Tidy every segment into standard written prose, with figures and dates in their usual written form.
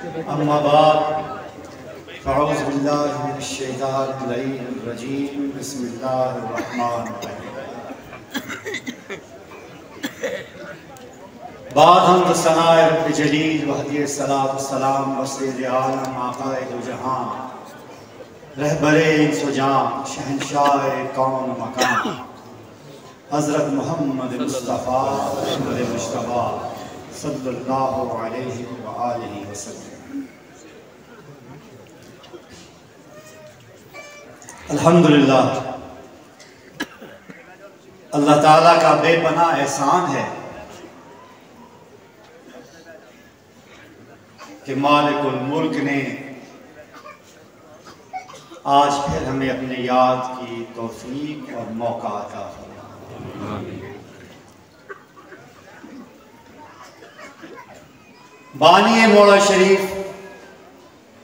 अम्मा बाद फ़अऊज़ु बिल्लाहि मिनश शैतानिर रजीम बिस्मिल्लाहिर रहमानिर रहीम। बाद हम सनाए रब्ब जलील वहदी सलात सलाम वसील आलम आक़ाइद जहां रहबरे इंस व जान शहंशाह कौन मकान हज़रत मोहम्मद मुस्तफ़ा अहमद मुश्तबा सल्लल्लाहु अलैहि व आलिहि वसल्लम। अल्हम्दुलिल्लाह, अल्लाह ताला का बेपनाह एहसान है कि मालिकुल मुल्क ने आज फिर हमें अपने याद की तौफीक और मौका अता फरमाया। बानी मौला शरीफ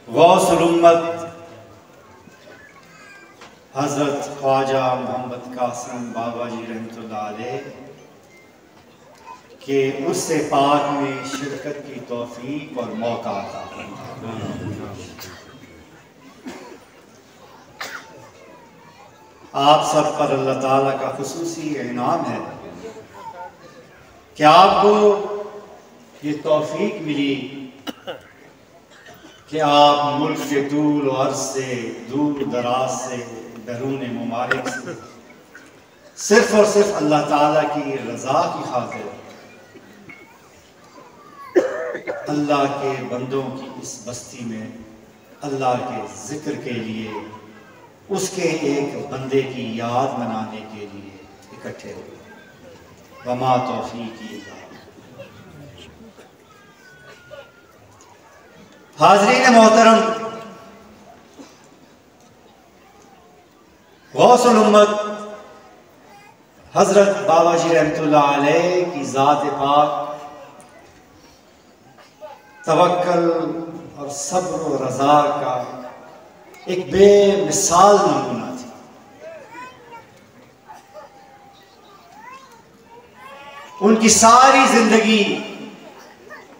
गौसुल उम्मत हज़रत ख्वाजा मोहम्मद कासिम बाबा जी रहमतुल्लाह अलैह के उससे पाक में शिरकत की तौफीक और मौका अता फरमाया। आप सब पर अल्लाह ताला का खुसूसी इनाम है कि आपको ये तौफीक मिली कि आप मुल्क के दूर अर्ज़ से दूर दराज से बैरून मुमालिक से सिर्फ और सिर्फ अल्लाह ताला की रज़ा की खातिर अल्लाह के बंदों की इस बस्ती में अल्लाह के जिक्र के लिए उसके एक बंदे की याद मनाने के लिए इकट्ठे हुए। वमा तौफीकी हाज़रीन मोहतरम, गौसुल उम्मत हज़रत बाबा जी रहमतुल्लाह अलैह की ज़ात पाक तवक्कल और सब्र और रज़ा का एक बेमिसाल नमूना थी। उनकी सारी जिंदगी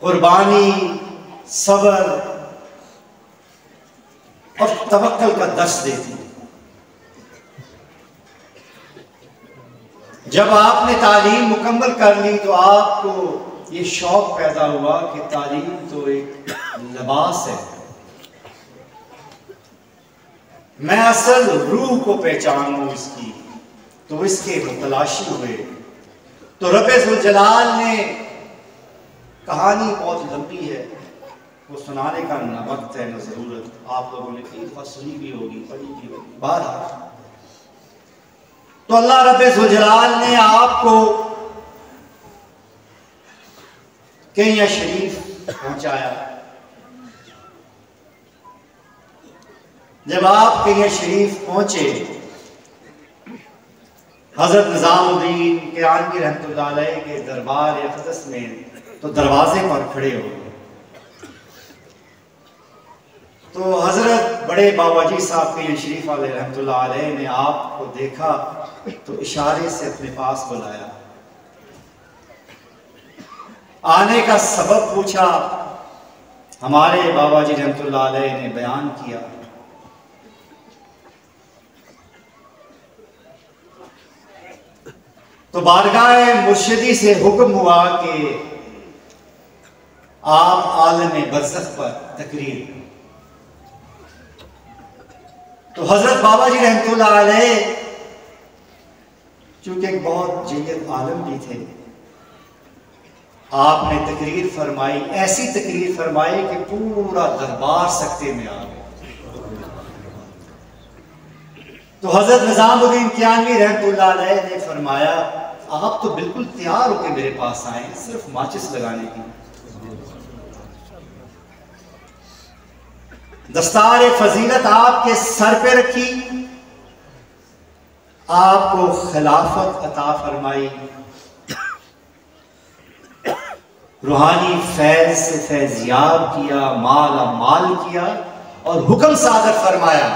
कुर्बानी, सब्र और तवक्कल का दर्स देती। जब आपने तालीम मुकम्मल कर ली तो आपको ये शौक पैदा हुआ कि तालीम तो एक लिबास है, मैं असल रूह को पहचानूं इसकी, तो इसके मुतलाशी हुए। तो रब्बे ज़ुल जलाल ने, कहानी बहुत लंबी है, वो सुनाने का न वक्त है न ज़रूरत, आप लोगों ने कई दफ़ा सुनी भी होगी, पढ़ी भी होगी। बहरहाल तो अल्लाह रब्बे ज़ुल जलाल ने आपको केन्या शरीफ पहुंचाया। जब आप केन्या शरीफ पहुंचे, हजरत निजामुद्दीन कियानी रहमतुल्लाह अलैह के दरबार अक़दस में तो दरवाजे पर खड़े हो गए। तो हजरत बड़े बाबा जी साहब केन्या शरीफ रहमतुल्लाह अलैह ने आपको देखा तो इशारे से अपने पास बुलाया, आने का सबब पूछा। हमारे बाबा जी रहमतुल्लाह अलैह ने बयान किया। तो बारगाह मुर्शिदी से हुक्म हुआ कि आप आलम बरज़ख पर तकरीर। तो हजरत बाबा जी रहमतुल्लाह अलैह चूंकि एक बहुत जय्यद आलम भी थे, आपने तकरीर फरमाई, ऐसी तकरीर फरमाई कि पूरा दरबार सकते में आ गया। तो हजरत निजामुद्दीन कियानी रहमतुल्लाह अलैह ने फरमाया, आप तो बिल्कुल तैयार होकर मेरे पास आए, सिर्फ माचिस लगाने की। दस्तार फजीलत आपके सर पे रखी, आपको खिलाफत अता फरमाई, रूहानी फैज से फैजियाब किया, माला माल किया और हुक्म सादर फरमाया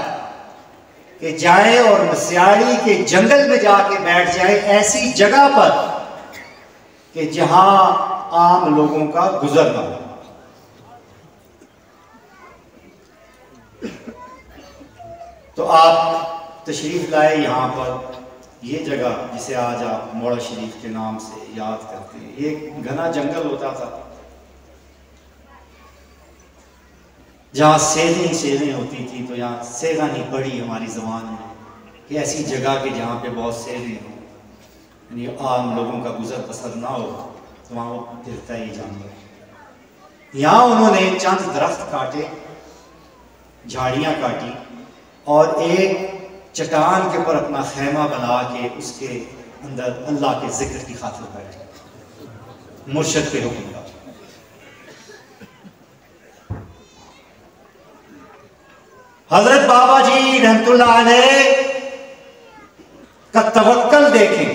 कि जाएं और मसियाड़ी के जंगल में जाके बैठ जाएं, ऐसी जगह पर कि जहां आम लोगों का गुजर ना हो। तो आप तशरीफ लाए यहाँ पर, ये जगह जिसे आज आप मोड़ा शरीफ के नाम से याद करते हैं, ये घना जंगल होता था जहाँ सेरें सेरें होती थी। तो यहाँ सेगा नहीं पड़ी हमारी ज़बान में कि ऐसी जगह के जहाँ पे बहुत सेरें हों, यानी आम लोगों का गुजर बसर ना हो, तो वहाँ वो फिरता ही जानवर। यहाँ उन्होंने चंद दरख्त काटे, झाड़ियाँ काटी और एक चट्टान के ऊपर अपना खैमा बना के उसके अंदर अल्लाह के जिक्र की खातिर बैठे, मुर्शिद के हुक्म का। हजरत बाबा जी रहमतुल्लाह अलैह का तवक्कल देखें,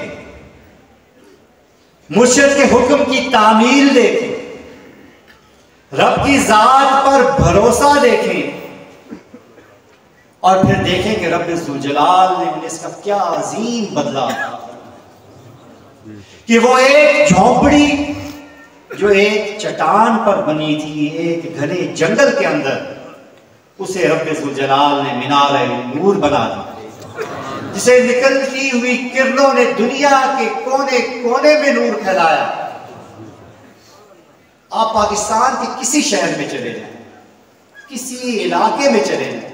मुर्शिद के हुक्म की तामील देखें, रब की जात पर भरोसा देखें और फिर देखें कि रब ज़ुल-जलाल ने उन्हें इसका क्या अजीम बदला कि वो एक झोंपड़ी जो एक चट्टान पर बनी थी एक घने जंगल के अंदर, उसे रब ज़ुल-जलाल ने मीनार नूर बना दी, जिसे निकलती हुई किरणों ने दुनिया के कोने कोने में नूर फैलाया। आप पाकिस्तान के किसी शहर में चले जाएं, किसी इलाके में चले जाएं,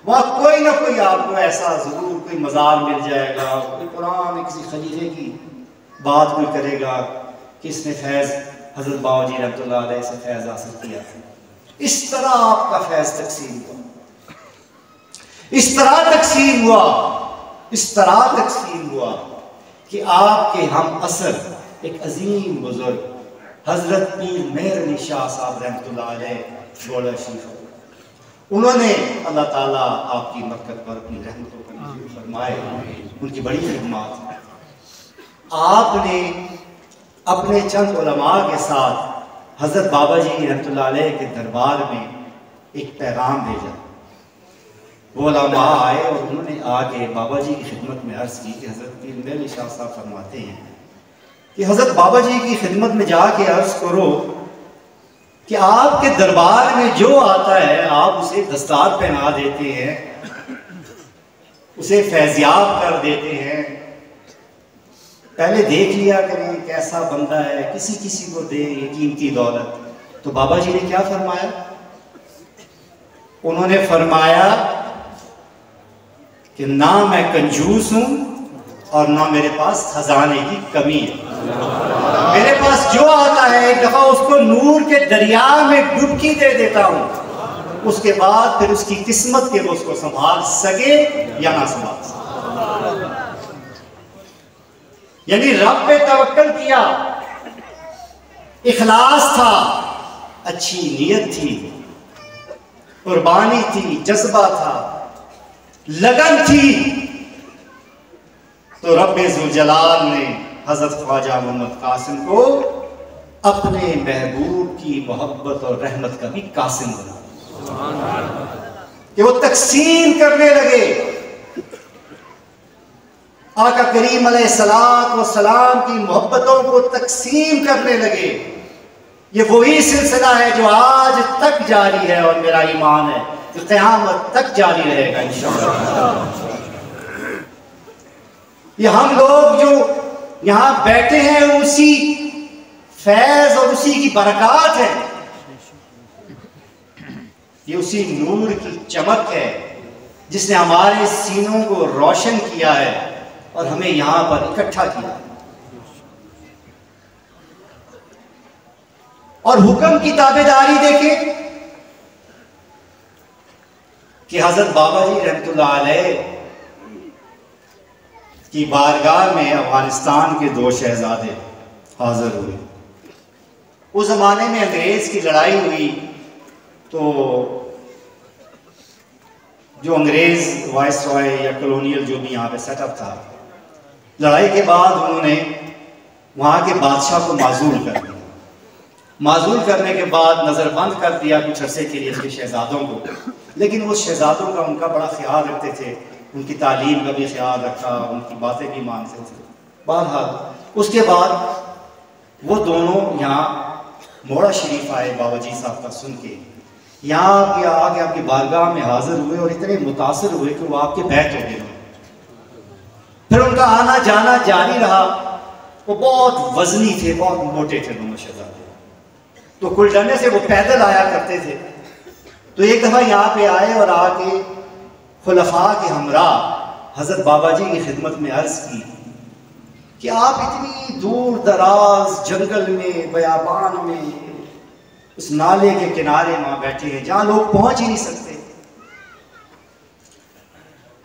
वहाँ कोई ना कोई आपको ऐसा जरूर कोई मज़ार मिल जाएगा, कोई पुराने किसी खलीफे की बात कोई करेगा कि इसने फैज़ हज़रत बाबा जी रहमतुल्लाह अलैह से फैज़ हासिल किया। इस तरह आपका फैज़ तकसीम हुआ, इस तरह तकसीम हुआ, इस तरह तकसीम हुआ कि आपके हम असर एक अजीम बुजुर्ग हज़रत पीर मेहर अली शाह साहब रहमतुल्लाह अलैह बोला शरीफ, उन्होंने अल्लाह ताला आपकी बरकत पर अपनी रहमतों को नज़ीर फरमाए, उनकी बड़ी खिदमत। आपने अपने चंद उलमा के साथ हज़रत बाबा जी रहमतुल्लाह अलैह के दरबार में एक पैगाम भेजा। वो उलमा आए और उन्होंने आके बाबा जी की खिदमत में अर्ज़ की कि हज़रत पीर मेहर अली शाह साहब फरमाते हैं कि हज़रत बाबा जी की खिदमत में जाके अर्ज़ करो कि आपके दरबार में जो आता है आप उसे दस्तार पहना देते हैं, उसे फैज़याब कर देते हैं। पहले देख लिया करें कैसा बंदा है, किसी किसी को दे ये कीमती दौलत। तो बाबा जी ने क्या फरमाया? उन्होंने फरमाया कि ना मैं कंजूस हूं और ना मेरे पास खजाने की कमी है, मेरे पास जो आता है एक दफा उसको नूर के दरिया में डुबकी दे देता हूं, उसके बाद फिर उसकी किस्मत के वो उसको संभाल सके या ना संभाल सके। यानी रब पे तवक्कल किया, इखलास था, अच्छी नीयत थी, कुर्बानी थी, जज्बा था, लगन थी, तो रब ज़ुल-जलाल ने हज़रत ख्वाजा मोहम्मद कासिम को अपने महबूब की मोहब्बत और रहमत का भी कासिम बना कि वो तकसीम करने लगे। आका करीम अलैहिस्सलात व सलाम की मोहब्बतों को तकसीम करने लगे। ये वही सिलसिला है जो आज तक जारी है और मेरा ईमान है कि क़यामत तक जारी रहेगा इंशाअल्लाह। ये हम लोग जो यहाँ बैठे हैं उसी फैज और उसी की बरकत है, ये उसी नूर की चमक है जिसने हमारे सीनों को रोशन किया है और हमें यहाँ पर इकट्ठा किया। और हुक्म की ताबेदारी देखें कि हजरत बाबा जी रहमतुल्लाह अलैह की बारगाह में अफगानिस्तान के दो शहजादे हाजिर हुए। उस जमाने में अंग्रेज की लड़ाई हुई तो जो अंग्रेज वाइसरॉय या कॉलोनियल जो भी यहाँ पे सेटअप था, लड़ाई के बाद उन्होंने वहाँ के बादशाह को माजूल कर दिया। माजूल करने के बाद नज़रबंद कर दिया कुछ अरसे के लिए उसके शहजादों को, लेकिन वो शहजादों का उनका बड़ा ख्याल रखते थे, उनकी तालीम का भी ख्याल रखा, उनकी बातें भी मानते थे। बहरहाल उसके बाद वो दोनों यहाँ मोड़ा शरीफ आए बाबा जी साहब का सुन के, यहाँ आके आपकी बारगाह में हाजिर हुए और इतने मुतासिर हुए कि वो आपके बैत हो गए। फिर उनका आना जाना जारी रहा। वो बहुत वजनी थे, बहुत मोटे थे दोनों शहजादे। तो कुलडने से वो पैदल आया करते थे। तो एक दफ़ा यहाँ पे आए और आके खुलफा के हमरा हज़रत बाबा जी की खिदमत में अर्ज़ की कि आप इतनी दूर दराज जंगल में, बयाबान में, उस नाले के किनारे वहां बैठे हैं जहां लोग पहुंच ही नहीं सकते।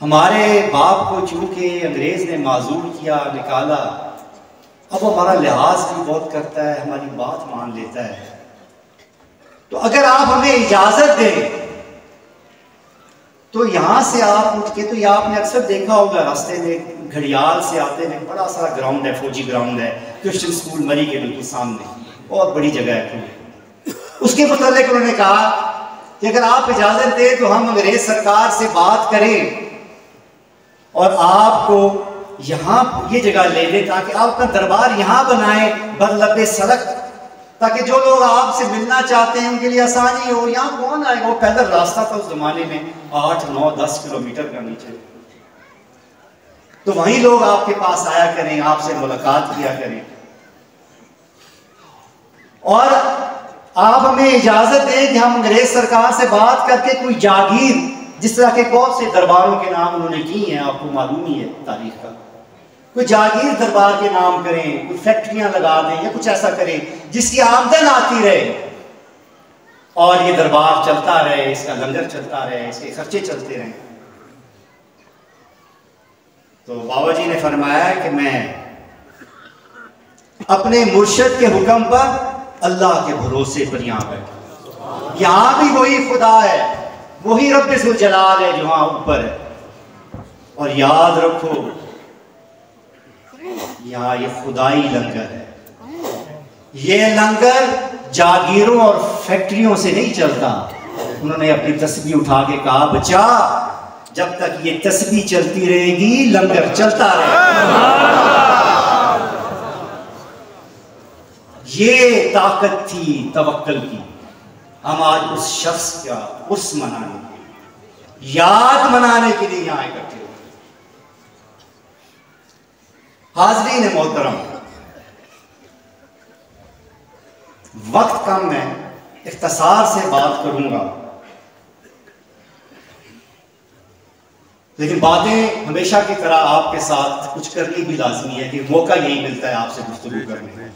हमारे बाप को चूंकि अंग्रेज ने माजूर किया, निकाला, अब हमारा लिहाज भी बहुत करता है, हमारी बात मान लेता है। तो अगर आप हमें इजाजत दें तो यहां से आप उठ के, तो ये आपने अक्सर देखा होगा रास्ते में घड़ियाल से आते हैं, बड़ा सारा ग्राउंड है, फौजी ग्राउंड है, क्रिश्चियन स्कूल मरी के बिल्कुल सामने, बहुत बड़ी जगह है। उसके मुतालिक उन्होंने कहा कि अगर आप इजाजत दें तो हम अंग्रेज सरकार से बात करें और आपको यहाँ ये जगह ले लें ताकि आप अपना दरबार यहाँ बनाएं बरलबे सड़क, ताकि जो लोग आपसे मिलना चाहते हैं उनके लिए आसानी हो। यहाँ कौन आएगा, वो पैदल रास्ता था उस जमाने में 8, 9, 10 किलोमीटर का नीचे। तो वहीं लोग आपके पास आया करें, आपसे मुलाकात किया करें। और आप हमें इजाजत दें कि हम अंग्रेज सरकार से बात करके कोई जागीर, जिस तरह के बहुत से दरबारों के नाम उन्होंने किए हैं, आपको मालूम ही है तारीख का, कोई जागीर दरबार के नाम करें, कोई फैक्ट्रियां लगा दें या कुछ ऐसा करें जिसकी आमदन आती रहे और ये दरबार चलता रहे, इसका लंगर चलता रहे, इसके खर्चे चलते रहे। तो बाबा जी ने फरमाया कि मैं अपने मुर्शिद के हुक्म पर अल्लाह के भरोसे पर यहां बैठा। यहां भी वही खुदा है, वही रब्बे जुल जलाल है जो वहां ऊपर है। और याद रखो यहाँ ये खुदाई लंगर है, ये लंगर जागीरों और फैक्ट्रियों से नहीं चलता। उन्होंने अपनी तस्बीह उठा के कहा, बच्चा जब तक ये तस्बीह चलती रहेगी लंगर चलता रहेगा। ये ताकत थी तवक्कल की। हम आज उस शख्स का उर्स मनाने के लिए, याद मनाने के लिए यहाँ इकट्ठे हुए। हाज़रीन मोहतरम, वक्त कम है, इख्तिसार से बात करूंगा, लेकिन बातें हमेशा की तरह आपके साथ कुछ करनी भी लाजमी है कि मौका यही मिलता है आपसे गुफ्तगू करने का।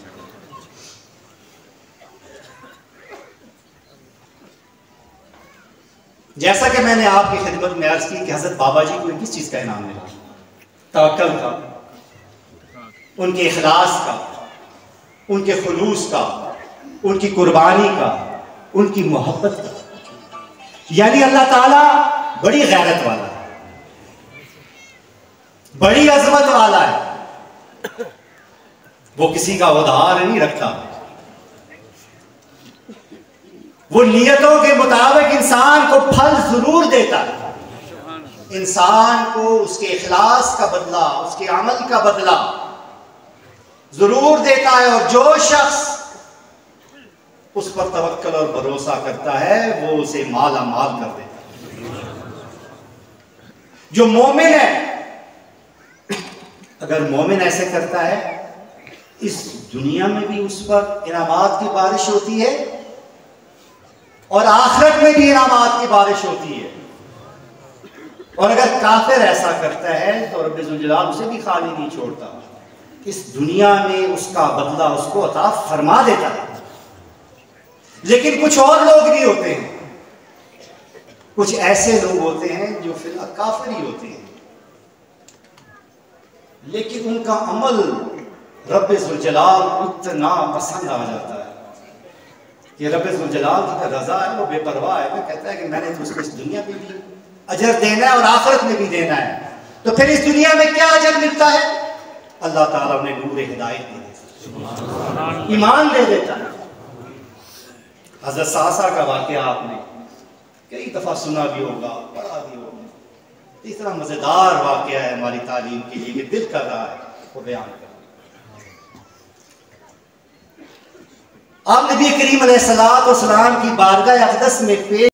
जैसा कि मैंने आपकी खिदमत में अर्ज की कि हजरत बाबा जी को किस चीज का इनाम मिला, तवक्कुल का, उनके इखलास का, उनके खुलूस का, उनकी कुर्बानी का, उनकी मोहब्बत का। यानी अल्लाह ताला बड़ी गैरत वाला है, बड़ी अजमत वाला है। वो किसी का उधार नहीं रखता, वो नियतों के मुताबिक इंसान को फल जरूर देता है। इंसान को उसके इखलास का बदला, उसके अमल का बदला जरूर देता है। और जो शख्स उस पर तवक्कुल और भरोसा करता है वो उसे माला माल कर देता है। जो मोमिन है, अगर मोमिन ऐसे करता है, इस दुनिया में भी उस पर इनामात की बारिश होती है और आखिरत में भी इनामात की बारिश होती है। और अगर काफिर ऐसा करता है तो रब्बे जुल जलाल उसे भी खाली नहीं छोड़ता, इस दुनिया में उसका बदला उसको अता फरमा देता है। लेकिन कुछ और लोग भी होते हैं, कुछ ऐसे लोग होते हैं जो फिलहाल काफिर ही होते हैं, लेकिन उनका अमल रब्बे जुल जलाल इतना पसंद आ जाता है कि रब्बे जुल जलाल की रजा है, वो बेपरवाह है। वो कहता है कि मैंने तो उसको इस दुनिया में भी अजर देना है और आखिरत में भी देना है। तो फिर इस दुनिया में क्या अजर मिलता है? अल्लाह ताला उन्हें नूर हिदायत दे देता है, ईमान दे देता है। हज़रत सासा का वाक़या आपने कई दफा सुना भी होगा, पढ़ा भी होगा। इस तरह मजेदार वाक़या है हमारी तालीम के लिए कि दिल कर रहा है वो बयान कर। आप नबी करीम अलैहिस्सलाम की बारगाह अक़दस में पेश